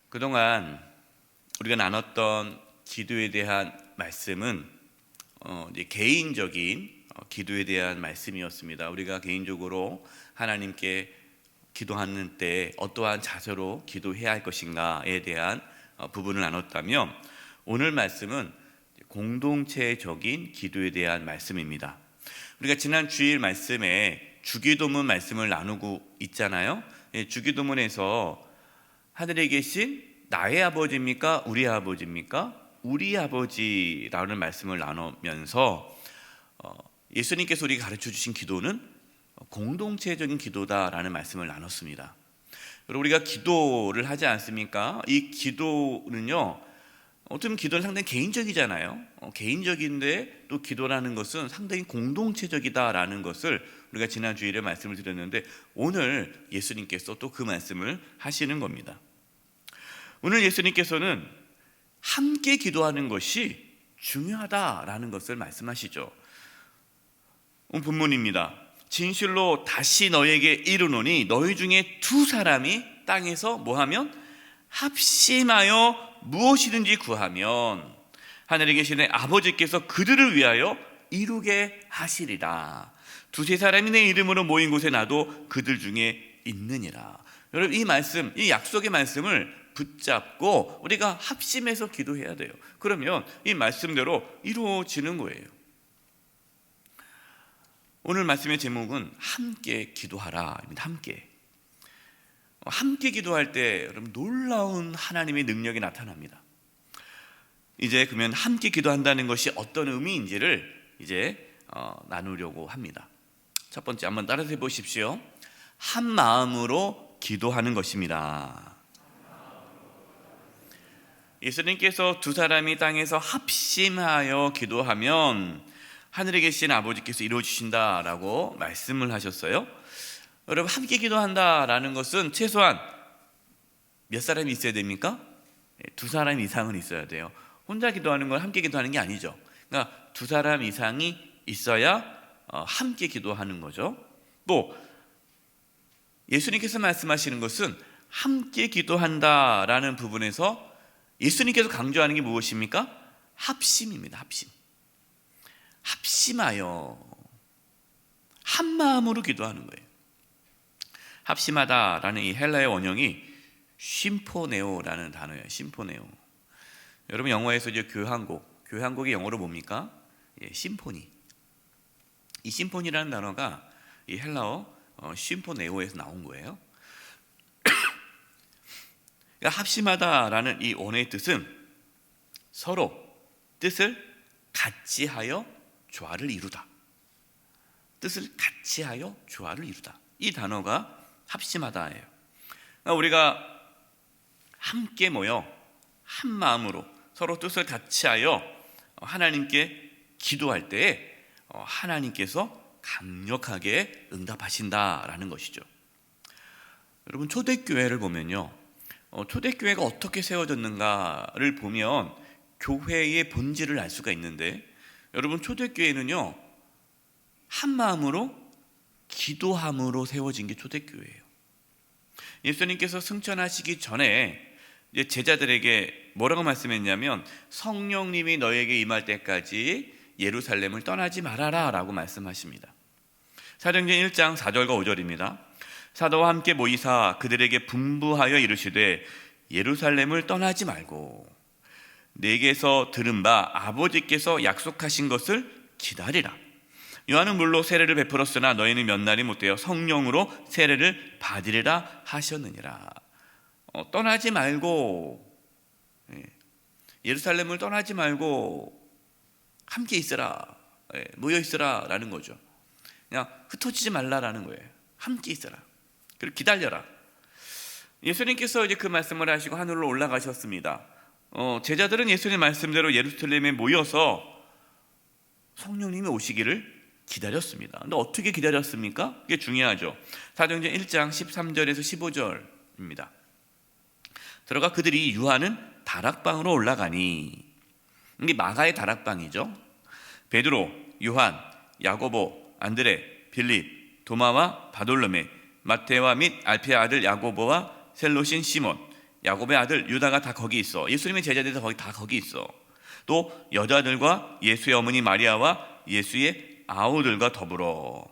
그동안 우리가 나눴던 기도에 대한 말씀은 이제 개인적인 기도에 대한 말씀이었습니다. 우리가 개인적으로 하나님께 기도하는 때 어떠한 자세로 기도해야 할 것인가에 대한 부분을 나눴다면, 오늘 말씀은 공동체적인 기도에 대한 말씀입니다. 우리가 지난 주일 말씀에 주기도문 말씀을 나누고 있잖아요. 주기도문에서 하늘에 계신 나의 아버지입니까? 우리 아버지입니까? 우리 아버지라는 말씀을 나누면서 예수님께서 우리가 가르쳐 주신 기도는 공동체적인 기도다라는 말씀을 나눴습니다. 그리고 우리가 기도를 하지 않습니까? 이 기도는요, 어떻게 보면 기도는 상당히 개인적이잖아요. 개인적인데 또 기도라는 것은 상당히 공동체적이다라는 것을 우리가 지난 주일에 말씀을 드렸는데, 오늘 예수님께서 또 그 말씀을 하시는 겁니다. 오늘 예수님께서는 함께 기도하는 것이 중요하다라는 것을 말씀하시죠. 오늘 본문입니다. 진실로 다시 너에게 이르노니 너희 중에 두 사람이 땅에서 뭐하면 합심하여 무엇이든지 구하면 하늘에 계시는 아버지께서 그들을 위하여 이루게 하시리라. 두세 사람이 내 이름으로 모인 곳에 나도 그들 중에 있느니라. 여러분, 이 말씀, 이 약속의 말씀을 붙잡고 우리가 합심해서 기도해야 돼요. 그러면 이 말씀대로 이루어지는 거예요. 오늘 말씀의 제목은 함께 기도하라입니다. 함께 기도할 때 여러분, 놀라운 하나님의 능력이 나타납니다. 이제 그러면 함께 기도한다는 것이 어떤 의미인지를 이제 나누려고 합니다. 첫 번째, 한번 따라서 해보십시오. 한 마음으로 기도하는 것입니다. 예수님께서 두 사람이 땅에서 합심하여 기도하면 하늘에 계신 아버지께서 이루어주신다라고 말씀을 하셨어요. 여러분, 함께 기도한다라는 것은 최소한 몇 사람이 있어야 됩니까? 두 사람 이상은 있어야 돼요. 혼자 기도하는 건 함께 기도하는 게 아니죠. 그러니까 두 사람 이상이 있어야 함께 기도하는 거죠. 또 예수님께서 말씀하시는 것은 함께 기도한다라는 부분에서 예수님께서 강조하는 게 무엇입니까? 합심입니다. 합심하여 한 마음으로 기도하는 거예요. 합심하다라는 이 헬라의 원형이 심포네오라는 단어예요. 심포네오. 여러분, 영어에서 이제 교향곡이 영어로 뭡니까? 심포니. 이 심포니라는 단어가 이 헬라어 심포네오에서 나온 거예요. 그러니까 합심하다라는 이 원어의 뜻은 서로 뜻을 같이 하여 조화를 이루다. 뜻을 같이 하여 조화를 이루다. 이 단어가 합심하다예요. 그러니까 우리가 함께 모여 한 마음으로 서로 뜻을 같이 하여 하나님께 기도할 때에 하나님께서 강력하게 응답하신다라는 것이죠. 여러분, 초대교회를 보면요, 초대교회가 어떻게 세워졌는가를 보면 교회의 본질을 알 수가 있는데, 여러분, 초대교회는요, 한 마음으로 기도함으로 세워진 게 초대교회예요. 예수님께서 승천하시기 전에 제자들에게 뭐라고 말씀했냐면, 성령님이 너에게 임할 때까지 예루살렘을 떠나지 말아라 라고 말씀하십니다. 사도행전 1장 4절과 5절입니다. 사도와 함께 모이사 그들에게 분부하여 이르시되 예루살렘을 떠나지 말고 내게서 들은 바 아버지께서 약속하신 것을 기다리라. 요한은 물로 세례를 베풀었으나 너희는 몇 날이 못되어 성령으로 세례를 받으리라 하셨느니라. 떠나지 말고, 예루살렘을 떠나지 말고 함께 있으라, 모여 있으라 라는 거죠. 그냥 흩어지지 말라라는 거예요. 함께 있으라, 그리고 기다려라. 예수님께서 이제 그 말씀을 하시고 하늘로 올라가셨습니다. 제자들은 예수님 말씀대로 예루살렘에 모여서 성령님이 오시기를 기다렸습니다. 근데 어떻게 기다렸습니까? 이게 중요하죠. 사도행전 1장 13절에서 15절입니다. 들어가 그들이 유하는 다락방으로 올라가니, 이게 마가의 다락방이죠. 베드로, 요한, 야고보, 안드레, 빌립, 도마와 바돌로메, 마테와 및 알페의 아들 야고보와 셀롯인 시몬, 야곱의 아들 유다가 다 거기 있어. 예수님의 제자들도 다 거기 있어. 또 여자들과 예수의 어머니 마리아와 예수의 아우들과 더불어.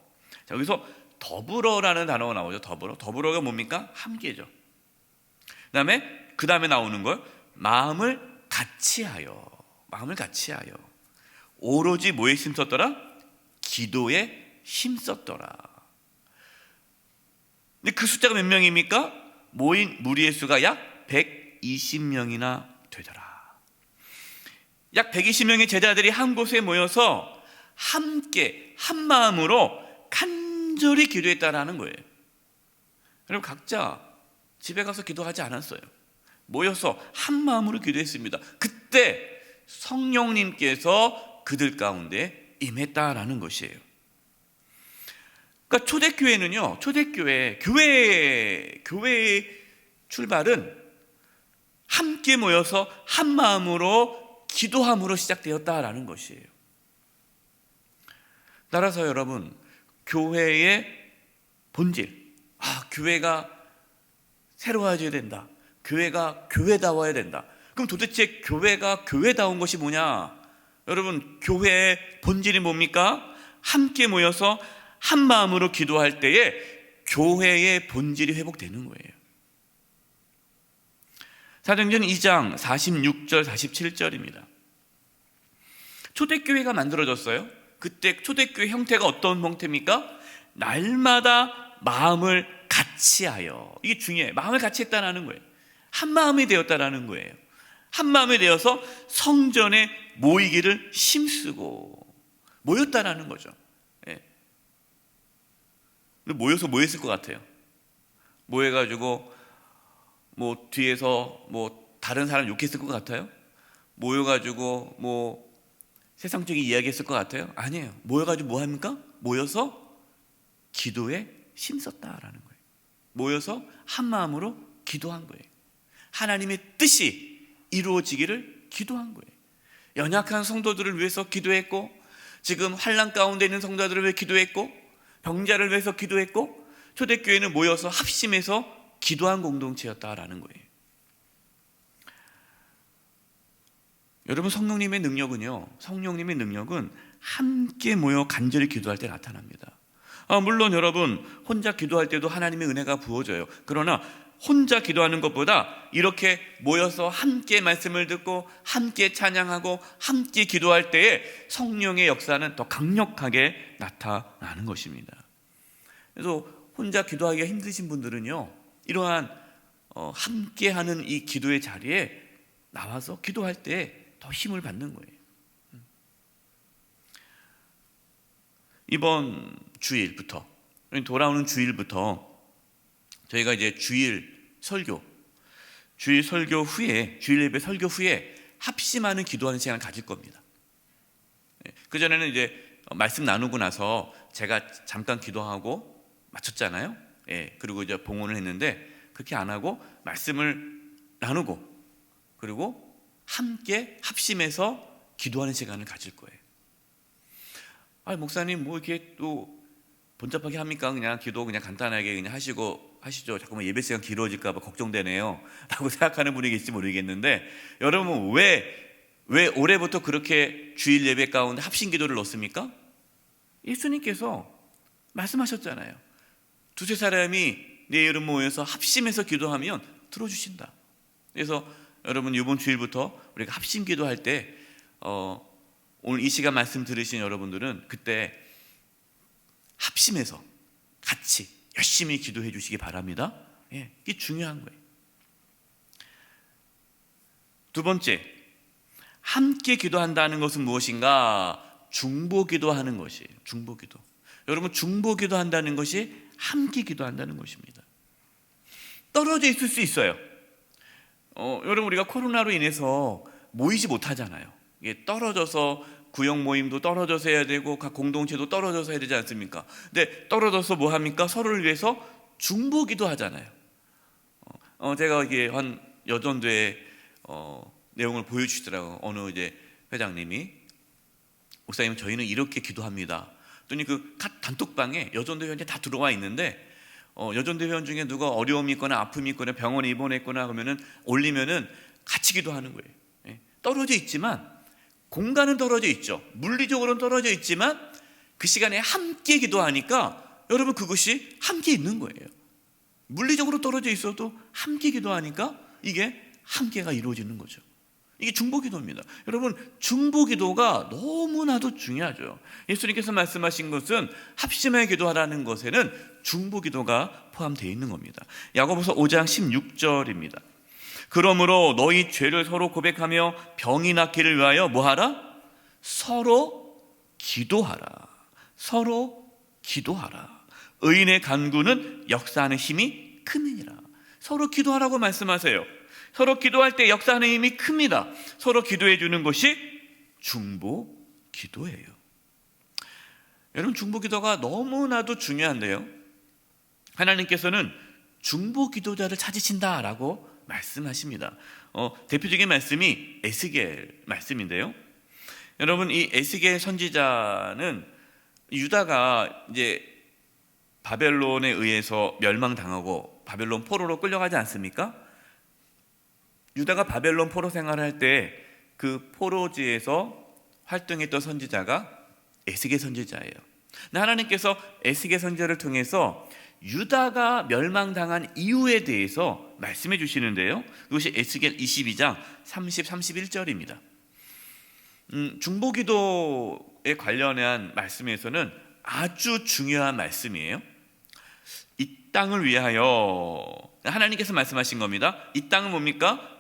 자, 여기서 더불어라는 단어가 나오죠. 더불어가 뭡니까? 함께죠. 그 다음에 나오는 걸 마음을 같이하여. 오로지 뭐에 힘썼더라? 기도에 힘썼더라. 근데 그 숫자가 몇 명입니까? 모인 무리의 수가 약 120명이나 되더라. 약 120명의 제자들이 한 곳에 모여서 함께 한 마음으로 간절히 기도했다라는 거예요. 여러분, 각자 집에 가서 기도하지 않았어요. 모여서 한 마음으로 기도했습니다. 그때 성령님께서 그들 가운데 임했다라는 것이에요. 그러니까 초대교회는요, 교회의 출발은 함께 모여서 한 마음으로 기도함으로 시작되었다라는 것이에요. 따라서 여러분, 교회의 본질, 교회가 새로워져야 된다. 교회가 교회다워야 된다. 그럼 도대체 교회가 교회다운 것이 뭐냐? 여러분, 교회의 본질이 뭡니까? 함께 모여서 한 마음으로 기도할 때에 교회의 본질이 회복되는 거예요. 사도행전 2장 46절 47절입니다. 초대교회가 만들어졌어요. 그때 초대교회 형태가 어떤 형태입니까? 날마다 마음을 같이하여. 이게 중요해요. 마음을 같이 했다는 거예요. 한 마음이 되었다는 거예요. 한 마음이 되어서 성전에 모이기를 힘쓰고 모였다라는 거죠. 모여서 뭐 했을 것 같아요? 모여가지고 뒤에서 다른 사람 욕했을 것 같아요? 모여가지고 세상적인 이야기 했을 것 같아요? 아니에요. 모여가지고 뭐 합니까? 모여서 기도에 힘썼다라는 거예요. 모여서 한 마음으로 기도한 거예요. 하나님의 뜻이 이루어지기를 기도한 거예요. 연약한 성도들을 위해서 기도했고, 지금 환난 가운데 있는 성도들을 위해 기도했고, 병자를 위해서 기도했고, 초대교회는 모여서 합심해서 기도한 공동체였다라는 거예요. 여러분, 성령님의 능력은 함께 모여 간절히 기도할 때 나타납니다. 물론 여러분, 혼자 기도할 때도 하나님의 은혜가 부어져요. 그러나 혼자 기도하는 것보다 이렇게 모여서 함께 말씀을 듣고 함께 찬양하고 함께 기도할 때에 성령의 역사는 더 강력하게 나타나는 것입니다. 그래서 혼자 기도하기가 힘드신 분들은요, 이러한 함께하는 이 기도의 자리에 나와서 기도할 때 더 힘을 받는 거예요. 이번 주일부터, 돌아오는 주일부터 저희가 이제 주일 예배 설교 후에 합심하는 기도하는 시간을 가질 겁니다. 그전에는 이제 말씀 나누고 나서 제가 잠깐 기도하고 마쳤잖아요. 그리고 이제 봉헌을 했는데, 그렇게 안 하고 말씀을 나누고 그리고 함께 합심해서 기도하는 시간을 가질 거예요. 목사님 이렇게 또 번잡하게 합니까? 그냥 기도 그냥 간단하게 그냥 하시죠. 자꾸만 예배 시간 길어질까 봐 걱정되네요 라고 생각하는 분이 계실지 모르겠는데, 여러분 왜 올해부터 그렇게 주일 예배 가운데 합심 기도를 넣습니까? 예수님께서 말씀하셨잖아요. 두세 사람이 내 이름 모여서 합심해서 기도하면 들어주신다. 그래서 여러분, 이번 주일부터 우리가 합심 기도할 때 오늘 이 시간 말씀 들으신 여러분들은 그때 합심해서 같이 열심히 기도해 주시기 바랍니다. 이게 중요한 거예요. 두 번째, 함께 기도한다는 것은 무엇인가? 중보기도하는 것이에요. 중보기도. 여러분, 중보기도한다는 것이 함께 기도한다는 것입니다. 떨어져 있을 수 있어요. 여러분, 우리가 코로나로 인해서 모이지 못하잖아요. 이게 떨어져서 구역 모임도 떨어져서 해야 되고 각 공동체도 떨어져서 해야 되지 않습니까? 근데 떨어져서 뭐 합니까? 서로를 위해서 중보기도 하잖아요. 제가 이게 한 여전도에 내용을 보여주시더라고요. 어느 이제 회장님이, 목사님 저희는 이렇게 기도합니다. 또 그 단톡방에 여전도 현재 다 들어와 있는데 여전대 회원 중에 누가 어려움이 있거나 아픔이 있거나 병원에 입원했거나 그러면은 올리면은 같이 기도하는 거예요. 예. 떨어져 있지만, 공간은 떨어져 있죠. 물리적으로는 떨어져 있지만 그 시간에 함께 기도하니까 여러분 그것이 함께 있는 거예요. 물리적으로 떨어져 있어도 함께 기도하니까 이게 함께가 이루어지는 거죠. 이게 중보기도입니다. 여러분, 중보기도가 너무나도 중요하죠. 예수님께서 말씀하신 것은 합심하여 기도하라는 것에는 중보기도가 포함되어 있는 겁니다. 야고보서 5장 16절입니다. 그러므로 너희 죄를 서로 고백하며 병이 낫기를 위하여 뭐하라? 서로 기도하라. 서로 기도하라. 의인의 간구는 역사하는 힘이 큼이니라. 서로 기도하라고 말씀하세요. 서로 기도할 때 역사하는 힘이 큽니다. 서로 기도해 주는 것이 중보 기도예요. 여러분, 중보 기도가 너무나도 중요한데요, 하나님께서는 중보 기도자를 찾으신다라고 말씀하십니다. 대표적인 말씀이 에스겔 말씀인데요, 여러분, 이 에스겔 선지자는 유다가 이제 바벨론에 의해서 멸망당하고 바벨론 포로로 끌려가지 않습니까? 유다가 바벨론 포로 생활할 때 그 포로지에서 활동했던 선지자가 에스겔 선지자예요. 하나님께서 에스겔 선지자를 통해서 유다가 멸망당한 이유에 대해서 말씀해 주시는데요, 그것이 에스겔 22장 30, 31절입니다. 중보기도에 관련한 말씀에서는 아주 중요한 말씀이에요. 이 땅을 위하여, 하나님께서 말씀하신 겁니다. 이 땅은 뭡니까?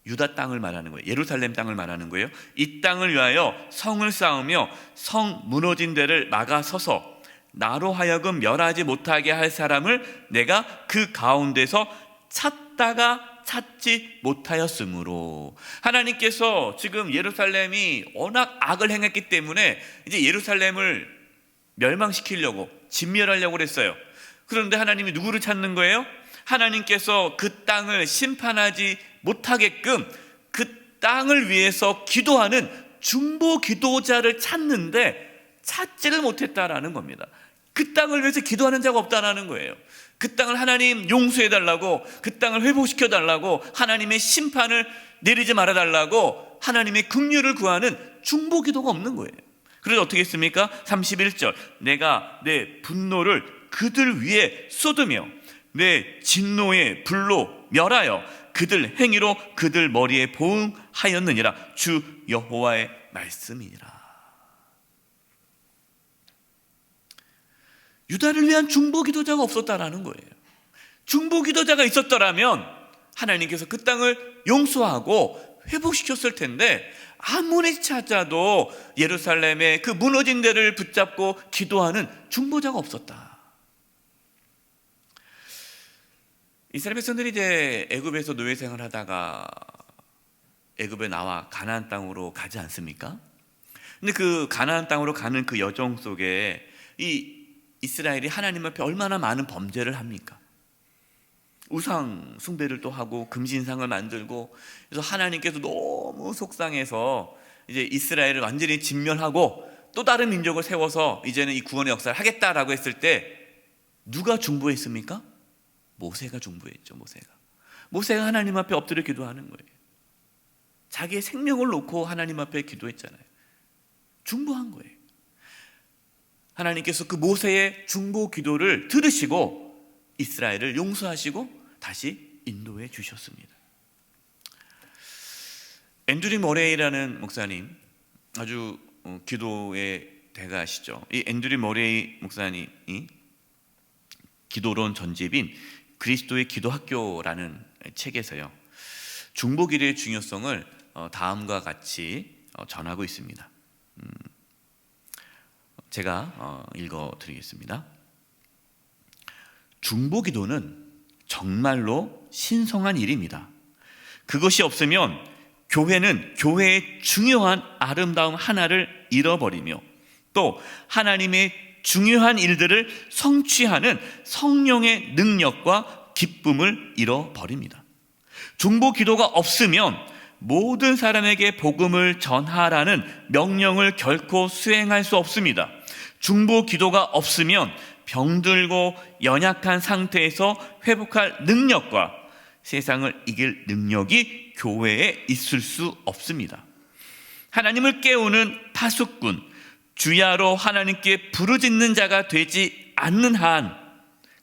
유다 땅을 말하는 거예요. 예루살렘 땅을 말하는 거예요. 이 땅을 위하여 성을 쌓으며 성 무너진 데를 막아서서 나로 하여금 멸하지 못하게 할 사람을 내가 그 가운데서 찾다가 찾지 못하였으므로, 하나님께서 지금 예루살렘이 워낙 악을 행했기 때문에 이제 예루살렘을 멸망시키려고, 진멸하려고 그랬어요. 그런데 하나님이 누구를 찾는 거예요? 하나님께서 그 땅을 심판하지 못하게끔 그 땅을 위해서 기도하는 중보 기도자를 찾는데 찾지를 못했다라는 겁니다. 그 땅을 위해서 기도하는 자가 없다라는 거예요. 그 땅을 하나님 용서해달라고, 그 땅을 회복시켜달라고, 하나님의 심판을 내리지 말아달라고 하나님의 긍휼을 구하는 중보 기도가 없는 거예요. 그래서 어떻게 했습니까? 31절, 내가 내 분노를 그들 위에 쏟으며 내 진노의 불로 멸하여 그들 행위로 그들 머리에 보응하였느니라. 주 여호와의 말씀이니라. 유다를 위한 중보 기도자가 없었다라는 거예요. 중보 기도자가 있었더라면 하나님께서 그 땅을 용서하고 회복시켰을 텐데, 아무리 찾아도 예루살렘의 그 무너진 데를 붙잡고 기도하는 중보자가 없었다. 이스라엘 백성들이 이제 애굽에서 노예 생활하다가 애굽에 나와 가나안 땅으로 가지 않습니까? 근데 그 가나안 땅으로 가는 그 여정 속에 이 이스라엘이 하나님 앞에 얼마나 많은 범죄를 합니까? 우상 숭배를 또 하고 금신상을 만들고, 그래서 하나님께서 너무 속상해서 이제 이스라엘을 완전히 진멸하고 또 다른 민족을 세워서 이제는 이 구원의 역사를 하겠다라고 했을 때 누가 중보했습니까? 모세가 중보했죠. 모세가 하나님 앞에 엎드려 기도하는 거예요. 자기의 생명을 놓고 하나님 앞에 기도했잖아요. 중보한 거예요. 하나님께서 그 모세의 중보 기도를 들으시고 이스라엘을 용서하시고 다시 인도해 주셨습니다. 앤드류 머레이라는 목사님, 아주 기도의 대가시죠. 이 앤드류 머레이 목사님이 기도론 전집인 그리스도의 기도학교라는 책에서요, 중보기도의 중요성을 다음과 같이 전하고 있습니다. 제가 읽어드리겠습니다. 중보기도는 정말로 신성한 일입니다. 그것이 없으면 교회는 교회의 중요한 아름다움 하나를 잃어버리며 또 하나님의 중요한 일들을 성취하는 성령의 능력과 기쁨을 잃어버립니다. 중보 기도가 없으면 모든 사람에게 복음을 전하라는 명령을 결코 수행할 수 없습니다. 중보 기도가 없으면 병들고 연약한 상태에서 회복할 능력과 세상을 이길 능력이 교회에 있을 수 없습니다. 하나님을 깨우는 파수꾼, 주야로 하나님께 부르짖는 자가 되지 않는 한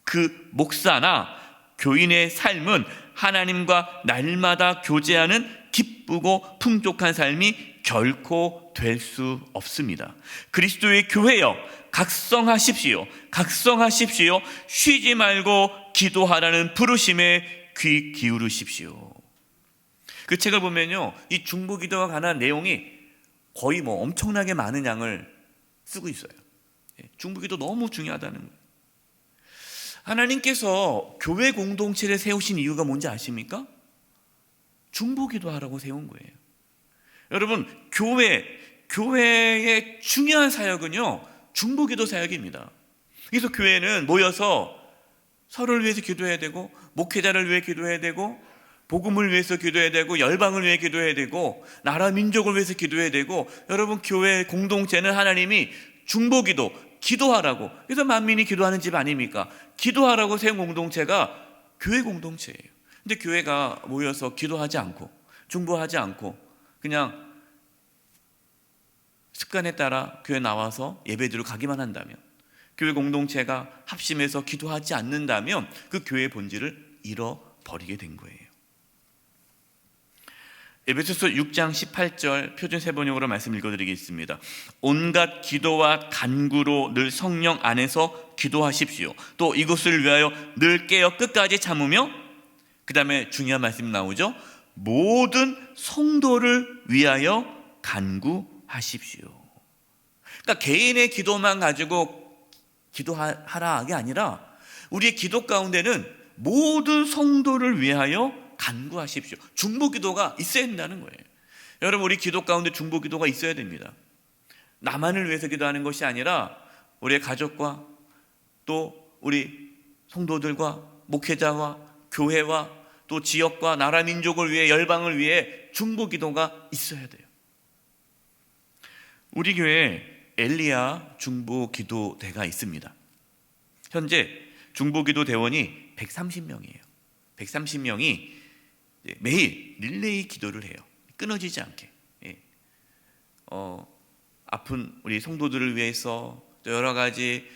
그 목사나 교인의 삶은 하나님과 날마다 교제하는 기쁘고 풍족한 삶이 결코 될 수 없습니다. 그리스도의 교회여, 각성하십시오. 각성하십시오. 쉬지 말고 기도하라는 부르심에 귀 기울이십시오. 그 책을 보면요, 이 중보기도와 관한 내용이 거의 엄청나게 많은 양을 쓰고 있어요. 중보기도 너무 중요하다는 거예요. 하나님께서 교회 공동체를 세우신 이유가 뭔지 아십니까? 중보기도 하라고 세운 거예요. 여러분, 교회의 중요한 사역은요, 중보기도 사역입니다. 그래서 교회는 모여서 서로를 위해서 기도해야 되고, 목회자를 위해 기도해야 되고, 복음을 위해서 기도해야 되고, 열방을 위해 기도해야 되고, 나라 민족을 위해서 기도해야 되고, 여러분, 교회 공동체는 하나님이 중보기도, 기도하라고, 그래서 만민이 기도하는 집 아닙니까? 기도하라고 세운 공동체가 교회 공동체예요. 근데 교회가 모여서 기도하지 않고 중보하지 않고 그냥 습관에 따라 교회 나와서 예배드리러 가기만 한다면, 교회 공동체가 합심해서 기도하지 않는다면 그 교회의 본질을 잃어버리게 된 거예요. 에베소서 6장 18절 표준 세번역으로 말씀 읽어드리겠습니다. 온갖 기도와 간구로 늘 성령 안에서 기도하십시오. 또 이것을 위하여 늘 깨어 끝까지 참으며, 그 다음에 중요한 말씀 나오죠. 모든 성도를 위하여 간구하십시오. 그러니까 개인의 기도만 가지고 기도하라 게 아니라 우리의 기도 가운데는 모든 성도를 위하여 간구하십시오. 중보기도가 있어야 된다는 거예요. 여러분, 우리 기도 가운데 중보기도가 있어야 됩니다. 나만을 위해서 기도하는 것이 아니라 우리의 가족과 또 우리 성도들과 목회자와 교회와 또 지역과 나라 민족을 위해, 열방을 위해 중보기도가 있어야 돼요. 우리 교회에 엘리야 중보기도대가 있습니다. 현재 중보기도 대원이 130명이에요. 130명이 매일 릴레이 기도를 해요. 끊어지지 않게. 아픈 우리 성도들을 위해서 또 여러 가지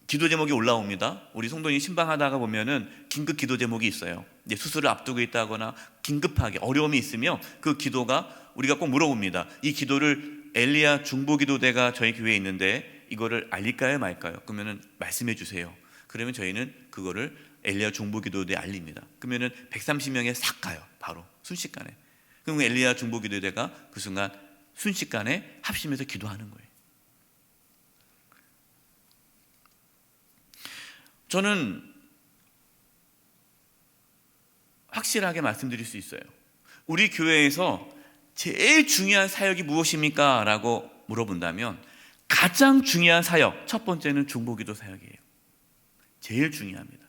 기도 제목이 올라옵니다. 우리 성도님 신방하다가 보면은 긴급 기도 제목이 있어요. 이제 수술을 앞두고 있다거나 긴급하게 어려움이 있으면 그 기도가 우리가 꼭 물어봅니다. 이 기도를 엘리야 중보기도대가 저희 교회에 있는데 이거를 알릴까요 말까요? 그러면은 말씀해 주세요. 그러면 저희는 그거를 엘리야 중보기도대에 알립니다. 그러면은 130명에 싹 가요. 바로 순식간에. 그럼 엘리야 중보기도대가 그 순간 순식간에 합심해서 기도하는 거예요. 저는 확실하게 말씀드릴 수 있어요. 우리 교회에서 제일 중요한 사역이 무엇입니까? 라고 물어본다면 가장 중요한 사역, 첫 번째는 중보기도 사역이에요. 제일 중요합니다.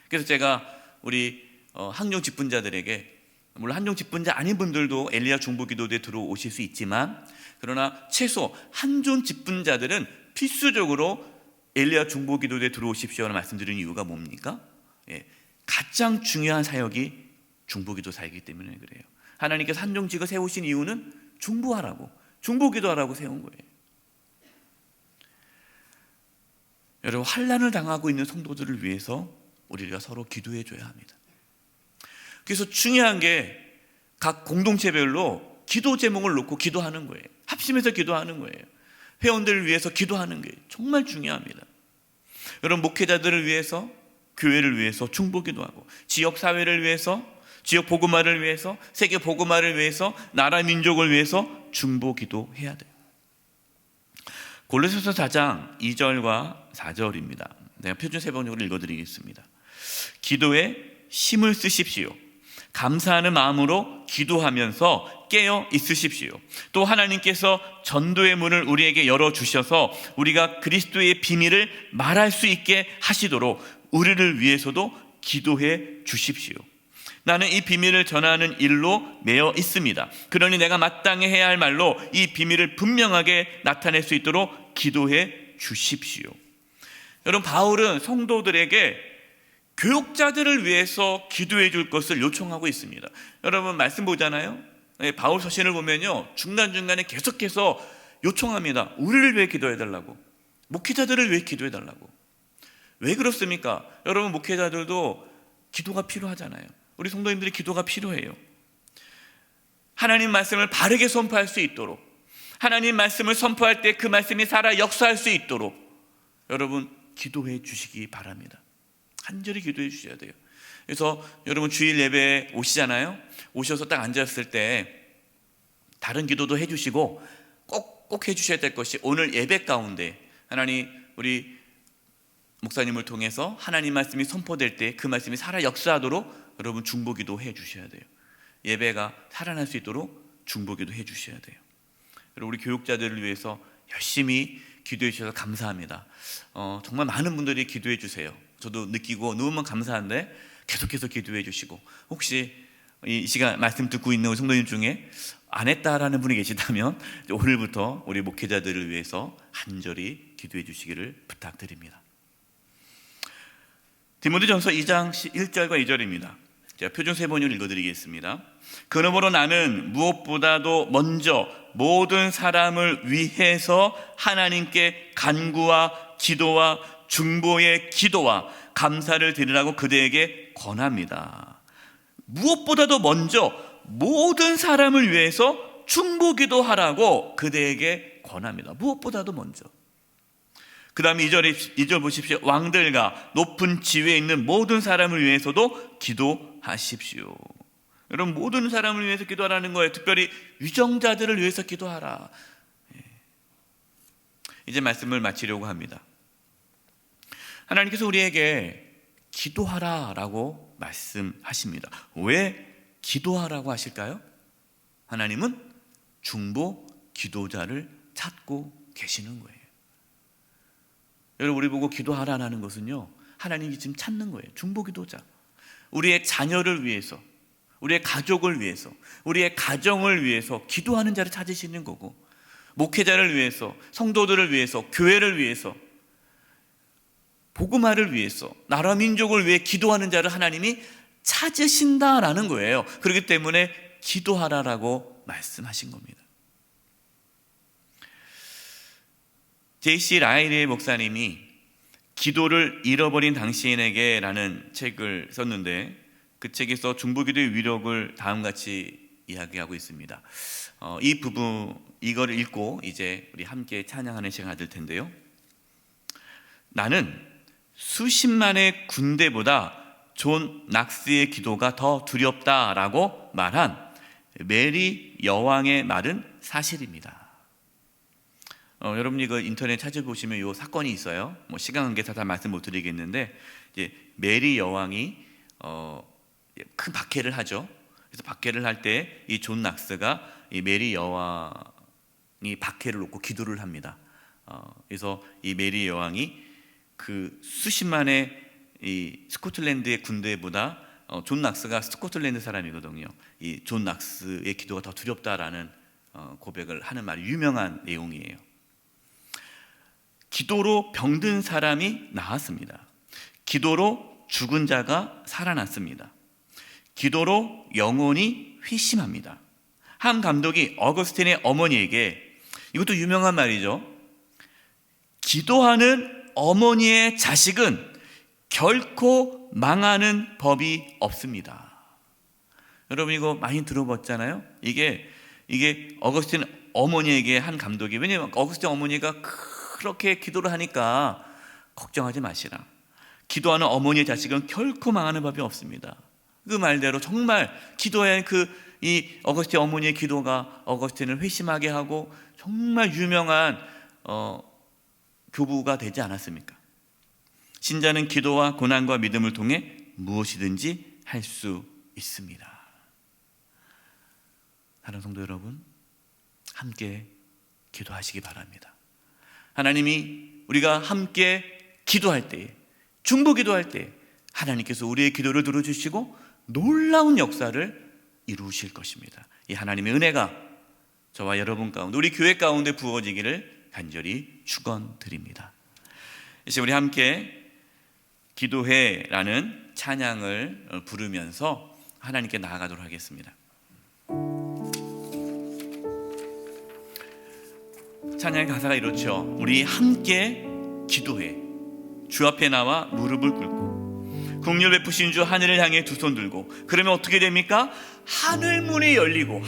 그래서 제가 우리 항종 직분자들에게, 물론 항종 직분자 아닌 분들도 엘리야 중보기도대에 들어오실 수 있지만, 그러나 최소 항종 직분자들은 필수적으로 엘리야 중보기도대에 들어오십시오라는 말씀드리는 이유가 뭡니까? 가장 중요한 사역이 중보기도 사역이기 때문에 그래요. 하나님께서 한종직을 세우신 이유는 중보하라고, 중보기도하라고 세운 거예요. 여러분, 환난을 당하고 있는 성도들을 위해서 우리가 서로 기도해 줘야 합니다. 그래서 중요한 게 각 공동체별로 기도 제목을 놓고 기도하는 거예요. 합심해서 기도하는 거예요. 회원들을 위해서 기도하는 게 정말 중요합니다. 여러분, 목회자들을 위해서, 교회를 위해서 중보기도하고, 지역 사회를 위해서, 지역 복음화를 위해서, 세계 복음화를 위해서, 나라 민족을 위해서 중보기도해야 돼요. 골로새서 4장 2절과 4절입니다. 내가 표준 세번역으로 읽어드리겠습니다. 기도에 힘을 쓰십시오. 감사하는 마음으로 기도하면서 깨어 있으십시오. 또 하나님께서 전도의 문을 우리에게 열어주셔서 우리가 그리스도의 비밀을 말할 수 있게 하시도록 우리를 위해서도 기도해 주십시오. 나는 이 비밀을 전하는 일로 매여 있습니다. 그러니 내가 마땅히 해야 할 말로 이 비밀을 분명하게 나타낼 수 있도록 기도해 주십시오. 여러분, 바울은 성도들에게 교육자들을 위해서 기도해 줄 것을 요청하고 있습니다. 여러분, 말씀 보잖아요. 바울 서신을 보면요, 중간중간에 계속해서 요청합니다. 우리를 위해 기도해 달라고, 목회자들을 위해 기도해 달라고. 왜 그렇습니까? 여러분, 목회자들도 기도가 필요하잖아요. 우리 성도님들이 기도가 필요해요. 하나님 말씀을 바르게 선포할 수 있도록, 하나님 말씀을 선포할 때 그 말씀이 살아 역사할 수 있도록 여러분, 기도해 주시기 바랍니다. 간절히 기도해 주셔야 돼요. 그래서 여러분, 주일 예배에 오시잖아요. 오셔서 딱 앉았을 때 다른 기도도 해주시고 꼭 해주셔야 될 것이, 오늘 예배 가운데 하나님, 우리 목사님을 통해서 하나님 말씀이 선포될 때 그 말씀이 살아 역사하도록 여러분 중보기도 해 주셔야 돼요. 예배가 살아날 수 있도록 중보기도 해 주셔야 돼요. 우리 교육자들을 위해서 열심히 기도해 주셔서 감사합니다. 정말 많은 분들이 기도해 주세요. 저도 느끼고 너무 감사한데 계속해서 기도해 주시고, 혹시 이 시간 말씀 듣고 있는 우리 성도님 중에 안 했다라는 분이 계시다면 오늘부터 우리 목회자들을 위해서 간절히 기도해 주시기를 부탁드립니다. 디모데전서 2장 1절과 2절입니다. 제가 표준 세번역을 읽어드리겠습니다. 그러므로 나는 무엇보다도 먼저 모든 사람을 위해서 하나님께 간구와 기도와 중보의 기도와 감사를 드리라고 그대에게 권합니다. 무엇보다도 먼저 모든 사람을 위해서 중보 기도하라고 그대에게 권합니다. 무엇보다도 먼저. 그 다음에 2절 보십시오. 왕들과 높은 지위에 있는 모든 사람을 위해서도 기도하십시오. 여러분, 모든 사람을 위해서 기도하라는 거예요. 특별히 위정자들을 위해서 기도하라. 이제 말씀을 마치려고 합니다. 하나님께서 우리에게 기도하라라고 말씀하십니다. 왜 기도하라고 하실까요? 하나님은 중보 기도자를 찾고 계시는 거예요. 여러분, 우리 보고 기도하라는 것은요, 하나님이 지금 찾는 거예요. 중보 기도자. 우리의 자녀를 위해서, 우리의 가족을 위해서, 우리의 가정을 위해서 기도하는 자를 찾으시는 거고, 목회자를 위해서, 성도들을 위해서, 교회를 위해서, 복음화를 위해서, 나라 민족을 위해 기도하는 자를 하나님이 찾으신다라는 거예요. 그렇기 때문에 기도하라라고 말씀하신 겁니다. J.C. 라일리 목사님이 기도를 잃어버린 당신에게 라는 책을 썼는데, 그 책에서 중보기도의 위력을 다음같이 이야기하고 있습니다. 이 부분, 이걸 읽고 이제 우리 함께 찬양하는 시간을 가질 텐데요. 나는 수십만의 군대보다 존 낙스의 기도가 더 두렵다라고 말한 메리 여왕의 말은 사실입니다. 여러분이 그 인터넷 찾아보시면 이 사건이 있어요. 시간 관계상 다 말씀 못 드리겠는데, 이제 메리 여왕이 큰 박해를 하죠. 그래서 박해를 할 때 이 존 낙스가 이 메리 여왕이 박해를 놓고 기도를 합니다. 그래서 이 메리 여왕이 그 수십만의 이 스코틀랜드의 군대보다 존 낙스가 스코틀랜드 사람이거든요. 이 존 낙스의 기도가 더 두렵다라는 고백을 하는 말이 유명한 내용이에요. 기도로 병든 사람이 나았습니다. 기도로 죽은 자가 살아났습니다. 기도로 영혼이 회심합니다. 한 감독이 어거스틴의 어머니에게, 이것도 유명한 말이죠, 기도하는 어머니의 자식은 결코 망하는 법이 없습니다. 여러분, 이거 많이 들어봤잖아요. 이게 어거스틴 어머니에게 한 감독이, 왜냐하면 어거스틴 어머니가 그렇게 기도를 하니까 걱정하지 마시라. 기도하는 어머니의 자식은 결코 망하는 법이 없습니다. 그 말대로 정말 기도한 이 어거스틴 어머니의 기도가 어거스틴을 회심하게 하고 정말 유명한 교부가 되지 않았습니까? 신자는 기도와 고난과 믿음을 통해 무엇이든지 할 수 있습니다. 사랑하는 성도 여러분, 함께 기도하시기 바랍니다. 하나님이 우리가 함께 기도할 때, 중보 기도할 때 하나님께서 우리의 기도를 들어주시고 놀라운 역사를 이루실 것입니다. 이 하나님의 은혜가 저와 여러분 가운데, 우리 교회 가운데 부어지기를 간절히 축원드립니다. 이제 우리 함께 기도해라는 찬양을 부르면서 하나님께 나아가도록 하겠습니다. 찬양의 가사가 이렇죠. 우리 함께 기도해. 주 앞에 나와 무릎을 꿇고 긍휼 베푸신 주 하늘을 향해 두 손 들고. 그러면 어떻게 됩니까? 하늘문이 열리고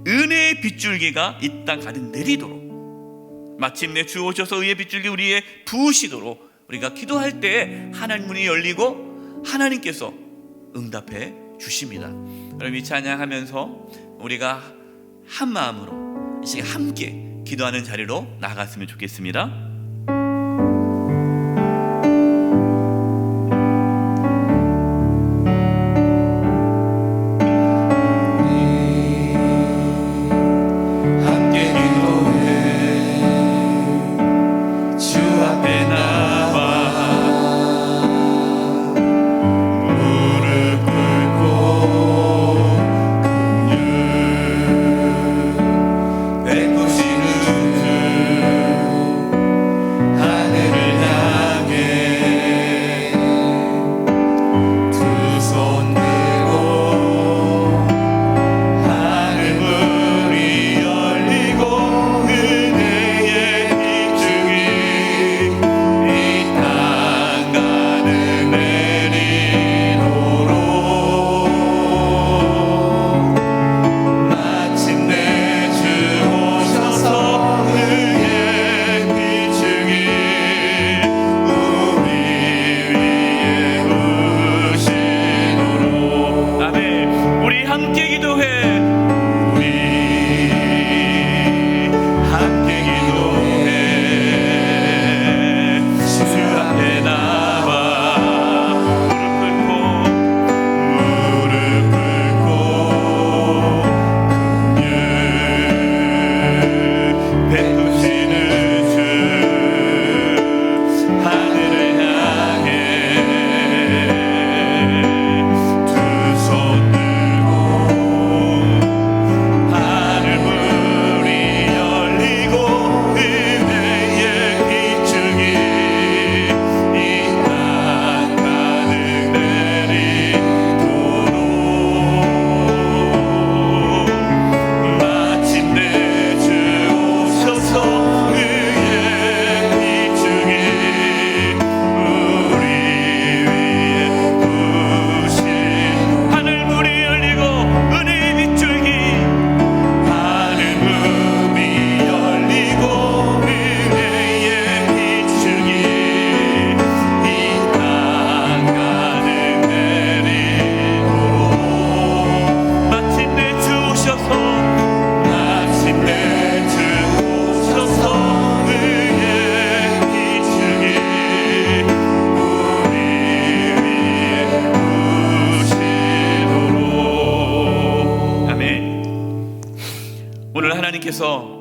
은혜의 빗줄기가 이 땅 가득 내리도록, 마침내 주 오셔서 의의 빗줄기 우리에 부으시도록 우리가 기도할 때 하나님 문이 열리고 하나님께서 응답해 주십니다. 그럼 이 찬양하면서 우리가 한 마음으로 이 시간 함께 기도하는 자리로 나아갔으면 좋겠습니다.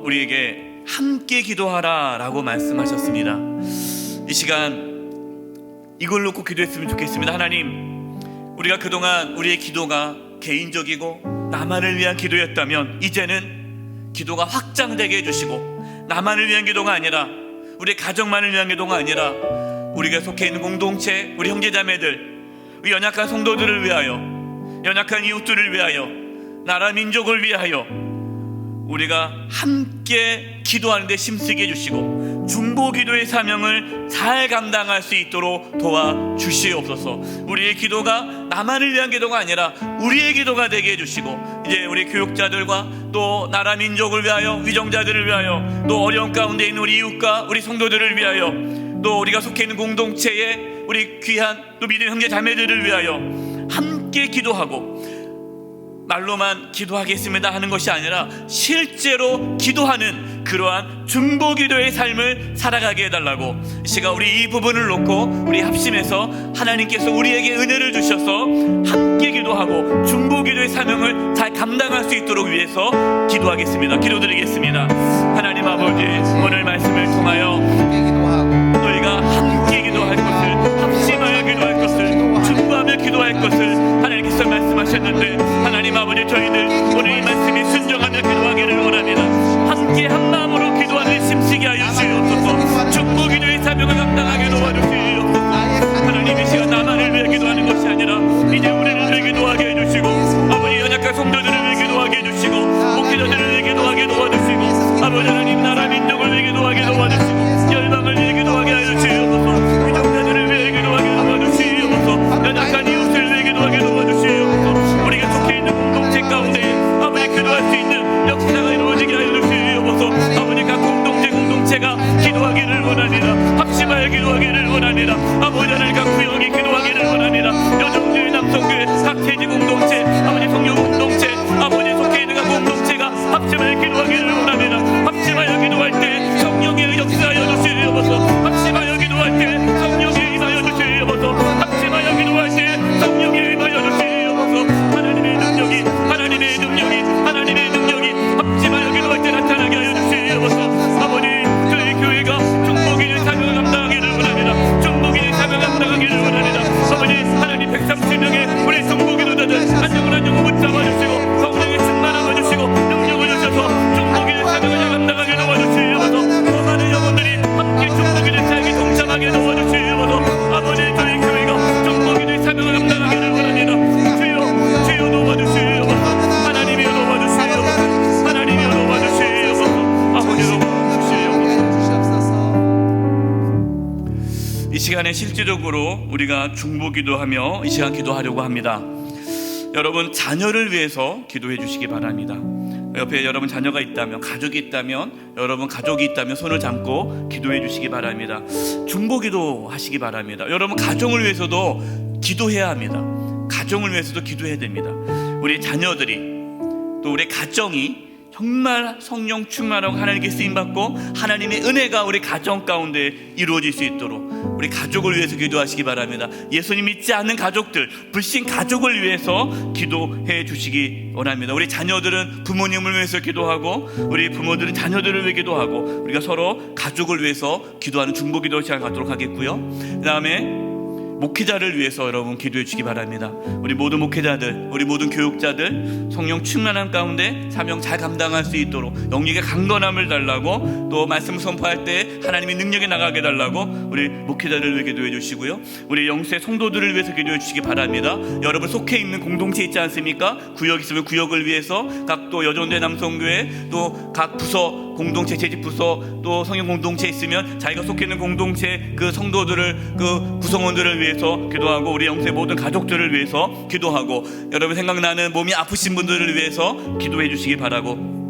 우리에게 함께 기도하라 라고 말씀하셨습니다. 이 시간 이걸 놓고 기도했으면 좋겠습니다. 하나님, 우리가 그동안 우리의 기도가 개인적이고 나만을 위한 기도였다면 이제는 기도가 확장되게 해주시고, 나만을 위한 기도가 아니라 우리 가정만을 위한 기도가 아니라 우리가 속해 있는 공동체, 우리 형제자매들, 우리 연약한 성도들을 위하여, 연약한 이웃들을 위하여, 나라 민족을 위하여 우리가 함께 기도하는 데 힘쓰게 해주시고 중보기도의 사명을 잘 감당할 수 있도록 도와주시옵소서. 우리의 기도가 나만을 위한 기도가 아니라 우리의 기도가 되게 해주시고, 이제 우리 교육자들과 또 나라 민족을 위하여, 위정자들을 위하여, 또 어려운 가운데 있는 우리 이웃과 우리 성도들을 위하여, 또 우리가 속해 있는 공동체에 우리 귀한 또 믿음 형제 자매들을 위하여 함께 기도하고, 말로만 기도하겠습니다 하는 것이 아니라 실제로 기도하는 그러한 중보기도의 삶을 살아가게 해달라고, 시간 우리 이 부분을 놓고 우리 합심해서 하나님께서 우리에게 은혜를 주셔서 함께 기도하고 중보기도의 사명을 잘 감당할 수 있도록 위해서 기도하겠습니다. 기도드리겠습니다. 하나님 아버지, 오늘 말씀을 통하여 너희가 함께 기도할 것을, 합심하여 기도할 것을, 중보하며 기도할 것을 하나님께서 말씀하셨는데, 하나님 아버지, 저희들 오늘 이 말씀에 순종하며 기도하기를 원합니다. 함께 한 마음으로 기도하는 힘쓰게 하여 주시옵소서. 중보기도의 삶을 제지 공동체, 아버지 성령 공동체, 아버지 속해 있는 각 공동체가 합심하여 기도하기를 원합니다. 합심하여 기도할 때 성령의 역사하여 주시옵소서. 합심하여 기도할 때 성령의 임하여 주시옵소서. 합심하여 기도할 때 성령의 임하여 주시옵소서. 하나님의 능력이 하나님의 능력이 합심하여 기도할 때 나타나게 하여 주시옵소서. 아버지 저희 교회가 중보기의 사명을 감당하기를 원합니다. 중보기의 사명을 감당하기를 원합니다. 아버지 하나님 130명의 우리 중보기도자들 안정을 붙잡아 주시고 성령의 충만함을 주시고 능력을 주셔서 중보기의 사명을 감당하게 도와주시옵소서. 더 많은 영혼들이 함께 중보기의 사역에 동참하게 도와주시옵소서. 아버지 저희 교회가 중보기의 사명을 감당하기를 원합니다. 주여 도와주시옵소서. 하나님이여 도와주시옵소서. 하나님이여 도와주시옵소서. 아버지 도와주시옵소서. 이 시간에 실제적으로 우리가 중보기도하며 이 시간 기도하려고 합니다. 여러분 자녀를 위해서 기도해 주시기 바랍니다. 옆에 여러분 자녀가 있다면, 가족이 있다면, 여러분 가족이 있다면 손을 잡고 기도해 주시기 바랍니다. 중보기도 하시기 바랍니다. 여러분 가정을 위해서도 기도해야 합니다. 가정을 위해서도 기도해야 됩니다. 우리 자녀들이 또 우리 가정이 정말 성령 충만하고 하나님께 쓰임받고 하나님의 은혜가 우리 가정 가운데 이루어질 수 있도록 우리 가족을 위해서 기도하시기 바랍니다. 예수님 믿지 않는 가족들, 불신 가족을 위해서 기도해 주시기 원합니다. 우리 자녀들은 부모님을 위해서 기도하고 우리 부모들은 자녀들을 위해 기도하고 우리가 서로 가족을 위해서 기도하는 중보기도 시간 갖도록 하겠고요. 그 다음에 목회자를 위해서 여러분 기도해 주시기 바랍니다. 우리 모든 목회자들, 우리 모든 교육자들 성령 충만함 가운데 사명 잘 감당할 수 있도록 영역의 강건함을 달라고, 또 말씀 선포할 때 하나님의 능력에 나가게 달라고 우리 목회자를 위해 기도해 주시고요. 우리 영세 성도들을 위해서 기도해 주시기 바랍니다. 여러분 속해 있는 공동체 있지 않습니까? 구역 있으면 구역을 위해서 각 또 여전대 남성교회 또 각 부서 공동체, 재직부서 또 성령 공동체 있으면 자기가 속해 있는 공동체 그 성도들을, 그 구성원들을 위해서 기도하고 우리 영세 모든 가족들을 위해서 기도하고, 여러분 생각나는 몸이 아프신 분들을 위해서 기도해 주시기 바라고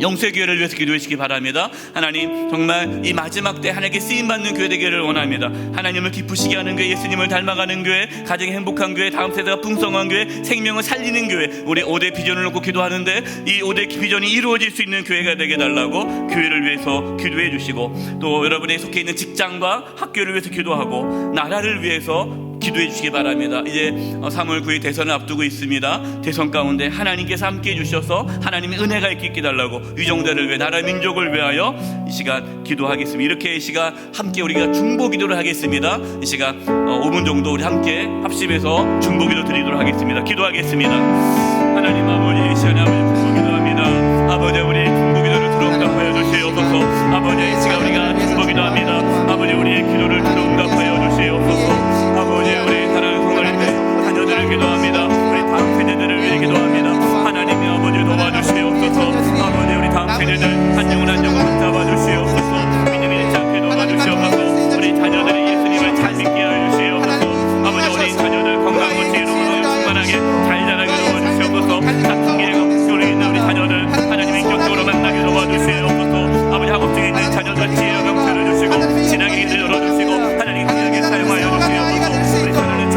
영세교회를 위해서 기도해 주시기 바랍니다. 하나님 정말 이 마지막 때 하나님께 쓰임받는 교회 되기를 원합니다. 하나님을 기쁘시게 하는 교회, 예수님을 닮아가는 교회, 가정이 행복한 교회, 다음 세대가 풍성한 교회, 생명을 살리는 교회, 우리 5대 비전을 놓고 기도하는데 이 5대 비전이 이루어질 수 있는 교회가 되게 달라고 교회를 위해서 기도해 주시고, 또 여러분의 속해 있는 직장과 학교를 위해서 기도하고 나라를 위해서 기도해 주시기 바랍니다. 이제 3월 9일 대선을 앞두고 있습니다. 대선 가운데 하나님께서 함께 해주셔서 하나님의 은혜가 있게 달라고 유정자를 위해, 나라 민족을 위하여 이 시간 기도하겠습니다. 이렇게 이 시간 함께 우리가 중보기도를 하겠습니다. 이 시간 5분 정도 우리 함께 합심해서 중보기도 드리도록 하겠습니다. 기도하겠습니다. 하나님 아버지, 이 시간에 아버지 중보기도합니다. 아버지 우리 중보기도를 들어응답하여 주시옵소서. 아버지 이 시간 우리가 중보기도합니다. 아버지 우리의 기도를 들어응답하여 주시옵소서. 아버지 우리 사랑하는 성도님들 자녀들을 기도합니다. 우리 다음 세대들을 위해 기도합니다. 하나님이 아버지 도와주시옵소서. 아버지 우리 다음 세대들 한 영혼 한 영혼 잡아주시옵소서. 믿음이 잃지 않게 도와주시옵소서. 우리 자녀들이 예수님을 잘 믿게 하여 주시옵소서. 아버지 우리 자녀들 건강하고 지혜로운 충만하게 잘 자라게 도와주시옵소서. 사춘기에 격돌에 있는 우리 자녀들 하나님 인격적으로 만나게 도와주시옵소서. 아버지 학업중에 있는 자녀들 지혜와 명철을 주시고 신앙의 길을 열어주시고 하나님 귀하게 사용하여 주시옵소서. 우리 자녀는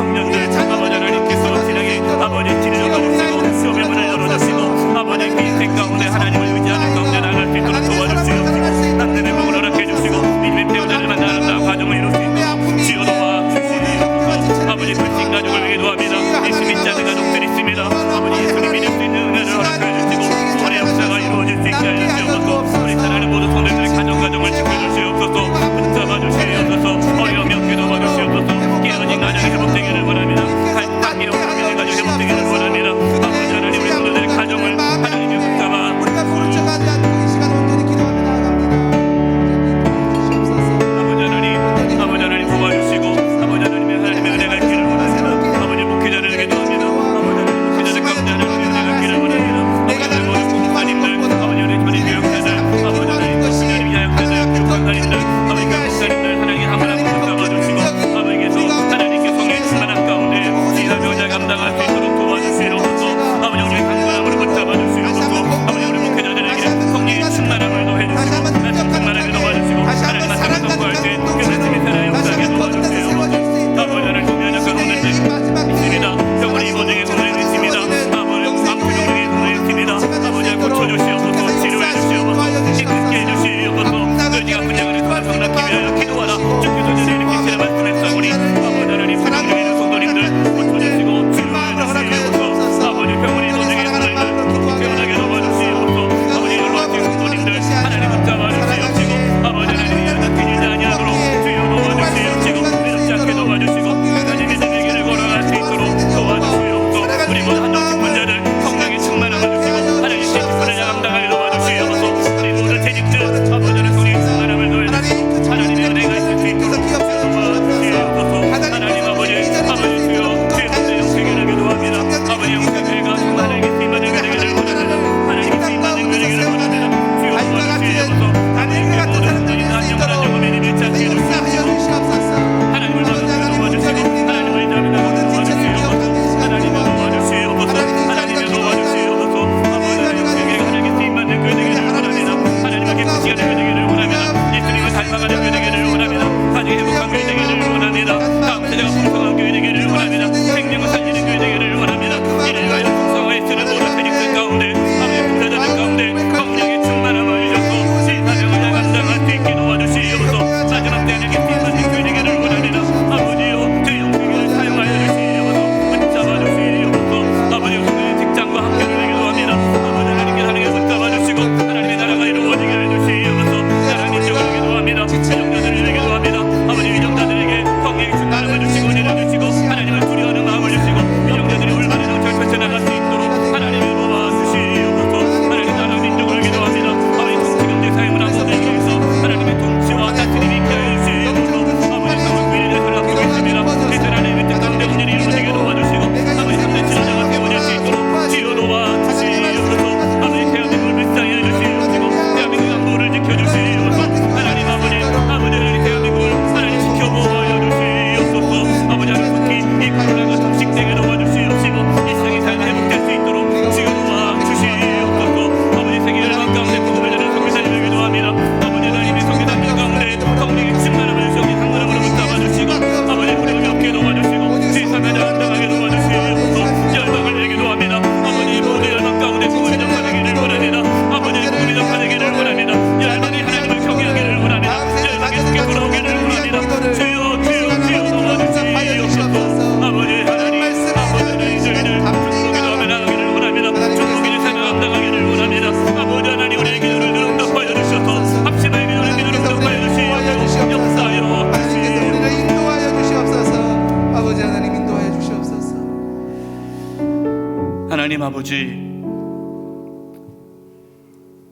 하나님 아버지,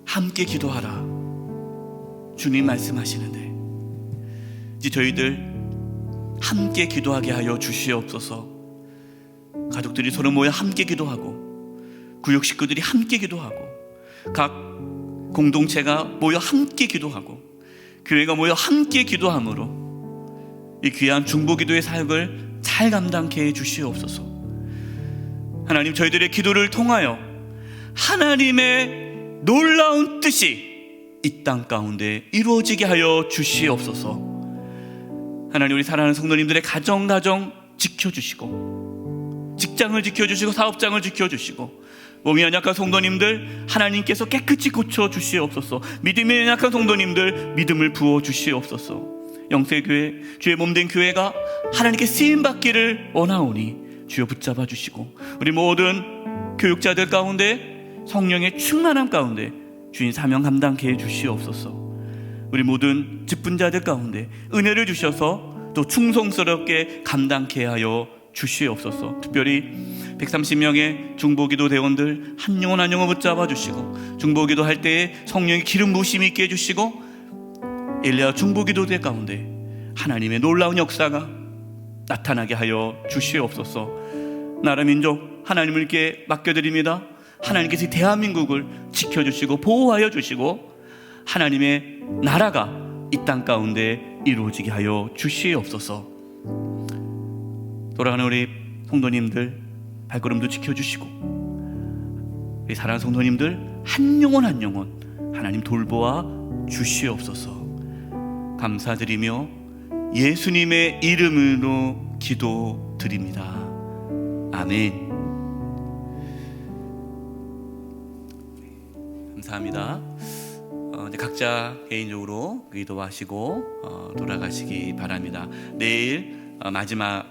함께 기도하라 주님 말씀하시는데 이제 저희들 함께 기도하게 하여 주시옵소서. 가족들이 서로 모여 함께 기도하고, 구역 식구들이 함께 기도하고, 각 공동체가 모여 함께 기도하고, 교회가 모여 함께 기도함으로 이 귀한 중보기도의 사역을 잘 감당케 해 주시옵소서. 하나님, 저희들의 기도를 통하여 하나님의 놀라운 뜻이 이 땅 가운데 이루어지게 하여 주시옵소서. 하나님, 우리 사랑하는 성도님들의 가정 지켜주시고, 직장을 지켜주시고, 사업장을 지켜주시고, 몸이 연약한 성도님들 하나님께서 깨끗이 고쳐주시옵소서. 믿음이 연약한 성도님들 믿음을 부어주시옵소서. 영세교회, 주의 몸된 교회가 하나님께 쓰임받기를 원하오니 주여 붙잡아 주시고, 우리 모든 교육자들 가운데 성령의 충만함 가운데 주인 사명 감당케 해 주시옵소서. 우리 모든 직분자들 가운데 은혜를 주셔서 또 충성스럽게 감당케 하여 주시옵소서. 특별히 130명의 중보기도 대원들 한 영혼 한 영혼 붙잡아 주시고, 중보기도 할 때에 성령의 기름 부으심이 있게 해주시고, 엘리야 중보기도대 가운데 하나님의 놀라운 역사가 나타나게 하여 주시옵소서. 나라 민족 하나님을 이렇게 맡겨드립니다. 하나님께서 이 대한민국을 지켜주시고 보호하여 주시고, 하나님의 나라가 이 땅 가운데 이루어지게 하여 주시옵소서. 돌아가는 우리 성도님들 발걸음도 지켜주시고, 우리 사랑하는 성도님들 한 영혼 한 영혼 하나님 돌보아 주시옵소서. 감사드리며 예수님의 이름으로 기도드립니다. 아멘. 감사합니다. 이제 각자 개인적으로 기도하시고 돌아가시기 바랍니다. 내일 마지막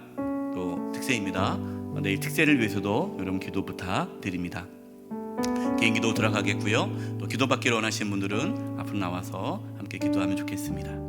또 특세입니다. 내일 특세를 위해서도 여러분 기도 부탁드립니다. 개인 기도 들어가겠고요. 또 기도받기를 원하시는 분들은 앞으로 나와서 함께 기도하면 좋겠습니다.